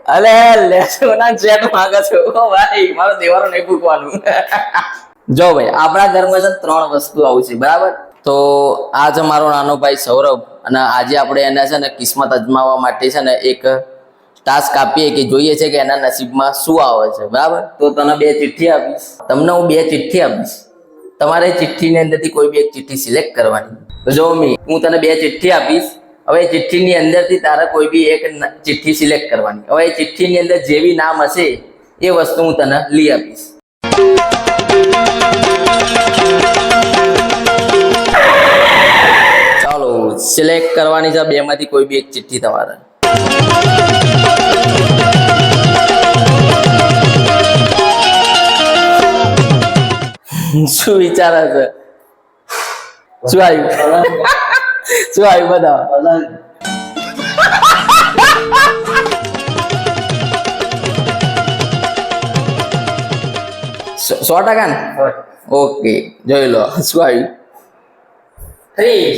અલે લેસોના ચેટ માંગે છો ભાઈ, મારો દેવારો નહીં પૂકવાનું. જો ભાઈ આપણા ઘરમાં છે 3 વસ્તુ આવશે બરાબર. તો આ છે મારો નાનો ભાઈ સૌરભ, અને આજે આપણે એના છે ને કિસ્મત અજમાવવા માટે છે ને એક ટાસ્ક આપીએ કે જોઈએ છે કે એના નસીબમાં શું આવે છે બરાબર. તો તને 2 ચિઠ્ઠી આપીશ, તમને હું 2 ચિઠ્ઠી આપીશ, તમારે ચિઠ્ઠીની અંદરથી કોઈ બી એક ચિઠ્ઠી સિલેક્ટ કરવાની. તો જો હું તને 2 ચિઠ્ઠી આપીશ, હવે ચિઠ્ઠીની અંદરથી તારે કોઈ બી એક ચિઠ્ઠી સિલેક્ટ કરવાની. હવે એ ચિઠ્ઠીની અંદર જેવી નામ હશે એ વસ્તુ હું તને લઈ આપીશ. ચાલો સિલેક્ટ કરવાની છે 2 માંથી કોઈ બી એક ચિઠ્ઠી તમારે. શું વિચારે છે? શું આવ્યું? શું આવ્યું બધા? 100% ને? ઓકે જોઈ લો શું આવ્યું. ફ્રીજ.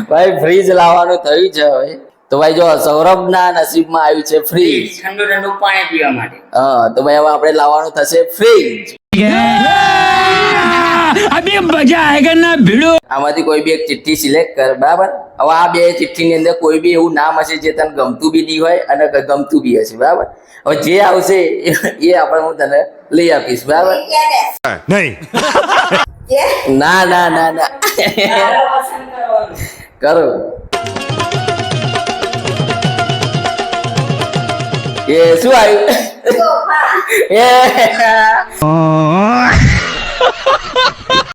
ભાઈ ફ્રીજ લાવવાનું થયું છે હવે. તો ભાઈ જો સૌરભના નસીબમાં આવ્યું છે ફ્રીજ, ઠંડુ ઠંડુ પાણી પીવા માટે. હા તો ભાઈ હવે આપણે લાવવાનું થશે ફ્રીજ. અભી મજા આયેગા ના ભીડો. આમાંથી કોઈ બી એક ચિઠ્ઠી સિલેક્ટ કર બરાબર. હવે આ 2 ચિઠ્ઠીની અંદર કોઈ બી એવું નામ હશે જે તને ગમતું બી નહીં હોય અને ગમતું બી હશે બરાબર. હવે જે આવશે એ આપણે હું તને લઈ આપીશ બરાબર. નહીં ના ના ના ના કરો. એ શું આવ્યું? એ